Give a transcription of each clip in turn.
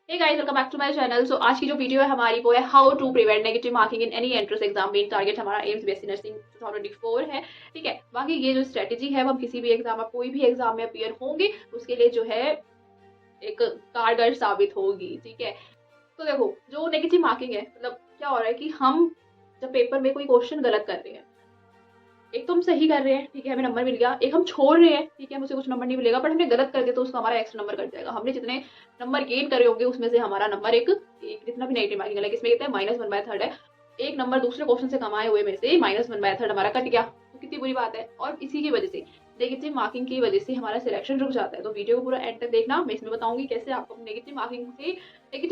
Hey guys, welcome back to my channel. So आज की जो वीडियो है हमारी वो है how to prevent negative marking in any entrance exam. Main target हमारा एम्स बीएससी नर्सिंग 2024 है। ठीक है, बाकी ये जो स्ट्रेटेजी है वो हम किसी भी एग्जाम, आप कोई भी एग्जाम में अपीयर होंगे उसके लिए जो है एक कारगर साबित होगी। ठीक है, तो देखो जो नेगेटिव मार्किंग है मतलब क्या हो रहा है कि हम जब पेपर में कोई क्वेश्चन गलत कर रहे हैं, एक तो हम सही कर रहे हैं, ठीक है, हमें नंबर मिल गया, एक हम छोड़ रहे हैं, ठीक है, मुझे कुछ नंबर नहीं मिलेगा, बट हमने गलत कर दिया तो उसका हमारा एक्स्ट्रा नंबर कट जाएगा। हमने जितने नंबर गेन करे होंगे उसमें से हमारा नंबर एक जितना भी नेगेटिव मार्किंग है, इसमें कहते हैं -1/3 है, एक नंबर दूसरे क्वेश्चन से कमाए हुए में से -1/3 हमारा कट गया, तो कितनी बुरी बात है। और इसी की वजह से नेगेटिव मार्किंग की वजह से हमारा सिलेक्शन रुक जाता है। तो वीडियो को पूरा एंड तक देखना, मैं इसमें बताऊंगी कैसे आप नेगेटिव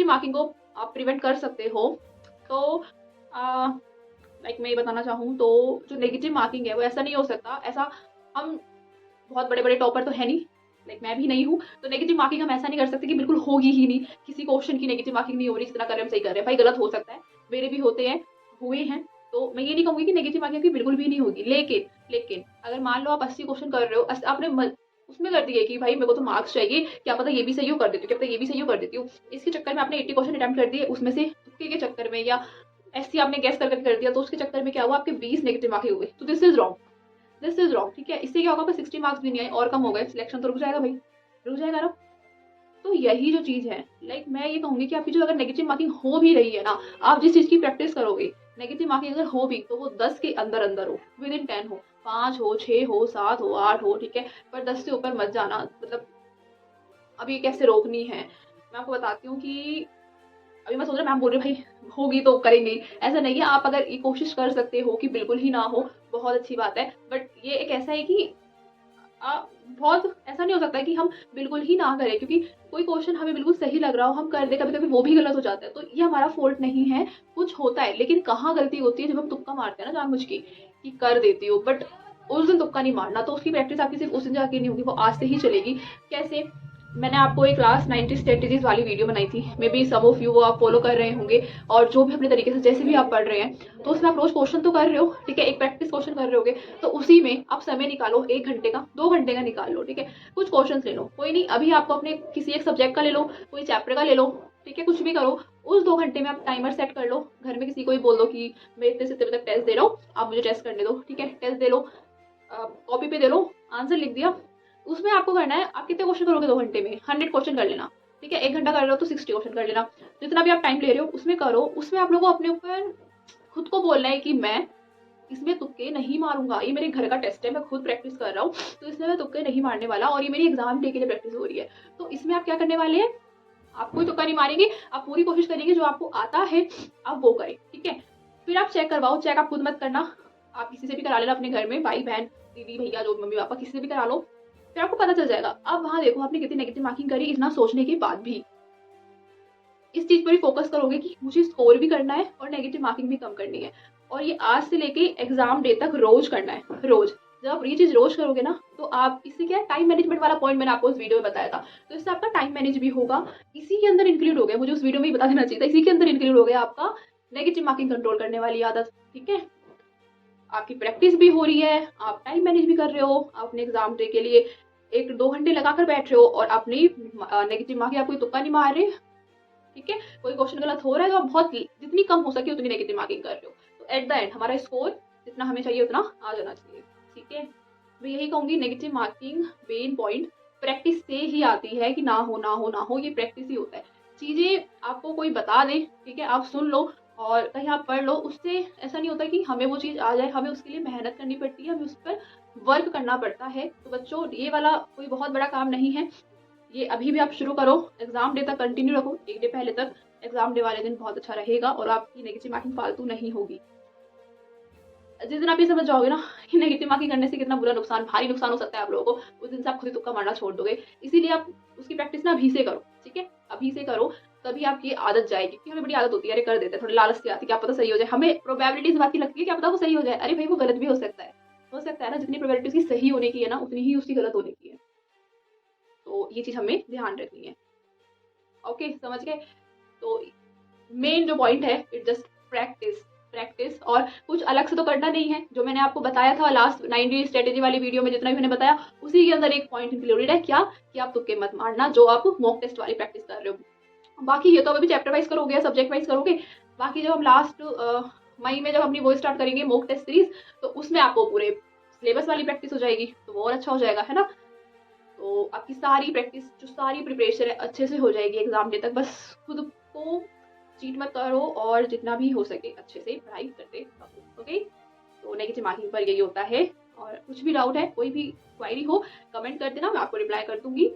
मार्किंग को आप प्रिवेंट कर सकते हो। तो लाइक मैं ये बताना चाहूँ तो जो नेगेटिव मार्किंग है वो ऐसा नहीं हो सकता, ऐसा हम बहुत बड़े बड़े टॉपर तो है नहीं, लाइक मैं भी नहीं हूँ, तो नेगेटिव मार्किंग हम ऐसा नहीं कर सकते कि बिल्कुल होगी ही नहीं, किसी क्वेश्चन की नेगेटिव मार्किंग नहीं हो रही, जितना कर रहे हम सही कर रहे हैं। भाई गलत हो सकता है, मेरे भी होते हैं, हुए हैं, तो मैं ये नहीं कहूँगी कि नेगेटिव मार्किंग की बिल्कुल भी नहीं होगी। लेकिन लेकिन अगर मान लो आप 80 क्वेश्चन कर रहे हो, आपने उसमें कर दिए कि भाई मेरे को तो मार्क्स चाहिए, क्या पता ये भी सही हो कर देती हूँ, क्या पता ये भी सही हो कर देती हूँ, इसके चक्कर में आपने 80 क्वेश्चन अटेम्प्ट कर दिए, उसमें से तुक्के के चक्कर में या ऐसे आपने गैस करके कर दिया, तो उसके चक्कर में क्या हुआ, आपके 20 नेगेटिव मार्किंग हो गई। तो this is wrong, this is wrong. ठीक है, इससे क्या होगा, आपको 60 मार्क्स भी नहीं आए और कम हो गए, सिलेक्शन तो रुक जाएगा भाई, रुक जाएगा ना। तो यही जो चीज है, लाइक मैं ये कहूंगी कि आपकी जो अगर नेगेटिव मार्किंग हो भी रही है ना, आप जिस चीज की प्रैक्टिस करोगे, नेगेटिव मार्किंग अगर हो भी तो वो 10 के अंदर अंदर हो, विद इन 10 हो, 5 हो, 6 हो, 7 हो, 8 हो, ठीक है, पर 10 से ऊपर मत जाना। मतलब अब ये कैसे रोकनी है मैं आपको बताती हूँ कि अभी मैं सोच रहा, मैम बोल रही भाई होगी तो करेंगे, ऐसा नहीं है। आप अगर ये कोशिश कर सकते हो कि बिल्कुल ही ना हो, बहुत अच्छी बात है, बट ये एक ऐसा है कि बहुत ऐसा नहीं हो सकता है कि हम बिल्कुल ही ना करें, क्योंकि कोई क्वेश्चन हमें बिल्कुल सही लग रहा हो, हम कर दे, कभी कभी वो भी गलत हो जाता है, तो ये हमारा फॉल्ट नहीं है, कुछ होता है। लेकिन कहाँ गलती होती है, जब हम तुक्का मारते हैं ना जानबूझ के कि कर देती हो, बट उस दिन तुक्का नहीं मारना, तो उसकी प्रैक्टिस आपकी सिर्फ उस दिन जाके नहीं होगी, वो आज से ही चलेगी। कैसे, मैंने आपको एक क्लास 90 स्ट्रेटेजीज वाली वीडियो बनाई थी, maybe some of you वो आप फॉलो कर रहे होंगे, और जो भी अपने तरीके से जैसे भी आप पढ़ रहे हैं, तो उसमें आप रोज क्वेश्चन तो कर रहे हो, ठीक है, एक प्रैक्टिस क्वेश्चन कर रहे होगे, तो उसी में आप समय निकालो, 1 घंटे का, 2 घंटे का निकाल लो, ठीक है, कुछ क्वेश्चन ले लो, कोई नहीं, अभी आपको अपने किसी एक सब्जेक्ट का ले लो, कोई चैप्टर का ले लो, ठीक है, कुछ भी करो, उस 2 घंटे में आप टाइमर सेट कर लो, घर में किसी को भी बोल दो कि मैं इतने से इतने तक टेस्ट दे रहा हूँ, आप मुझे टेस्ट करने दो, ठीक है, टेस्ट दे लो, कॉपी पे दे लो, आंसर लिख दिया। उसमें आपको करना है, आप कितने क्वेश्चन करोगे 2 घंटे में, 100 क्वेश्चन कर लेना, ठीक है, 1 घंटा कर रहे हो तो 60 क्वेश्चन कर लेना, जितना भी आप टाइम ले रहे हो उसमें करो। उसमें आप लोगों को अपने ऊपर खुद को बोलना है कि मैं इसमें तुक्के नहीं मारूंगा, ये मेरे घर का टेस्ट है, मैं खुद प्रैक्टिस कर रहा हूँ, तो इसमें मैं तुक्के नहीं मारने वाला, और ये मेरी एग्जाम डे के लिए प्रैक्टिस हो रही है। तो इसमें आप क्या करने वाले हैं, आप कोई तुक्का नहीं मारेंगे, आप पूरी कोशिश करेंगे जो आपको आता है आप वो करें, ठीक है। फिर आप चेक करवाओ, चेक आप खुद मत करना, आप किसी से भी करा लेना, अपने घर में भाई बहन दीदी भैया जो मम्मी पापा किसी से भी करा लो, फिर आपको पता चल जाएगा। अब वहां देखो आपने कितनी नेगेटिव मार्किंग करी, इतना सोचने के बाद भी इस चीज पर ही फोकस करोगे कि मुझे स्कोर भी करना है और नेगेटिव मार्किंग भी कम करनी है, और ये आज से लेके एग्जाम डे तक रोज करना है, रोज। जब आप ये चीज रोज करोगे ना, तो आप इससे क्या, टाइम मैनेजमेंट वाला पॉइंट मैंने आपको उस वीडियो में बताया था, तो इससे आपका टाइम मैनेज भी होगा, इसी के अंदर इंक्लूड हो गया, मुझे उस वीडियो में ही बता देना चाहिए था, इसी के अंदर इंक्लूड हो गया आपका नेगेटिव मार्किंग कंट्रोल करने वाली आदत, ठीक है। आपकी प्रैक्टिस भी हो रही है, आप टाइम मैनेज भी कर रहे हो, आप अपने एग्जाम डे के लिए 1-2 घंटे लगाकर बैठ रहे हो, और अपनी नेगेटिव मार्किंग आप कोई तुक्का नहीं मार रहे, ठीक है, कोई क्वेश्चन गलत हो रहा है तो आप बहुत जितनी कम हो सके उतनी नेगेटिव मार्किंग कर रहे हो, तो एट द एंड हमारा स्कोर जितना हमें चाहिए उतना आ जाना चाहिए, ठीक है। मैं यही कहूंगी, negative marking main point practice से ही आती है, कि ना हो ना हो ना हो, ये प्रैक्टिस ही होता है। चीजें आपको कोई बता दे, ठीक है, आप सुन लो और कहीं आप पढ़ लो, उससे ऐसा नहीं होता कि हमें वो चीज आ जाए, हमें उसके लिए मेहनत करनी पड़ती है, हमें उस पर वर्क करना पड़ता है। तो बच्चों ये वाला कोई बहुत बड़ा काम नहीं है, ये अभी भी आप शुरू करो, एग्जाम डे तक कंटिन्यू रखो, 1 डे पहले तक, एग्जाम डे वाले दिन बहुत अच्छा रहेगा और आपकी नेगेटिव मार्किंग फालतू नहीं होगी। जिस दिन आप ये समझ जाओगे ना कि नेगेटिव मार्किंग करने से कितना बुरा नुकसान, भारी नुकसान हो सकता है आप लोगों को, उस दिन से आप खुद ही तुक्का मारना छोड़ दोगे। इसीलिए आप उसकी प्रैक्टिस ना अभी से करो, ठीक है, अभी से करो, तभी आपकी आदत जाएगी। क्योंकि हमें बड़ी आदत होती है, अरे कर देते हैं, थोड़ी लालच की आती है, क्या पता सही हो जाए, हमें प्रोबेबिलिटी इस बात की लगती है, क्या पता वो सही हो जाए, अरे भाई वो गलत भी हो सकता है, हो सकता है ना, जितनी प्रोबेबिलिटी उसकी सही होने की है ना, उतनी ही उसकी गलत होने की है। तो ये चीज हमें ध्यान रखनी है, ओके, समझ गए। तो मेन जो पॉइंट है, इट जस्ट प्रैक्टिस, प्रैक्टिस, और कुछ अलग से तो करना नहीं है। जो मैंने आपको बताया था लास्ट 90 स्ट्रेटेजी वाली वीडियो में, जितना भी मैंने बताया उसी के अंदर एक पॉइंट इंक्लूडेड है, क्या कि आप तुक्के मत मारना, जो आप मॉक टेस्ट वाली प्रैक्टिस कर रहे हो। बाकी ये तो अभी चैप्टर वाइज करोगे या सब्जेक्ट वाइज करोगे, बाकी जब हम लास्ट मई में जब अपनी वो स्टार्ट करेंगे मॉक टेस्ट सीरीज, तो उसमें आपको पूरे सिलेबस वाली प्रैक्टिस हो जाएगी, तो वो और अच्छा हो जाएगा, है ना। तो आपकी सारी प्रैक्टिस जो सारी प्रिपरेशन है अच्छे से हो जाएगी एग्जाम डे तक। बस खुद को चीट मत करो और जितना भी हो सके अच्छे से पढ़ाई करते रहो, ओके। तो नेगेटिव मार्किंग पर यही होता है। और कुछ भी डाउट है, कोई भी क्वायरी हो, कमेंट कर देना, मैं आपको रिप्लाई कर दूंगी।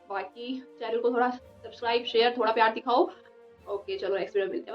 बाकी चैनल को थोड़ा सब्सक्राइब शेयर थोड़ा प्यार दिखाओ। ओके चलो नेक्स्ट वीडियो मिलते हैं।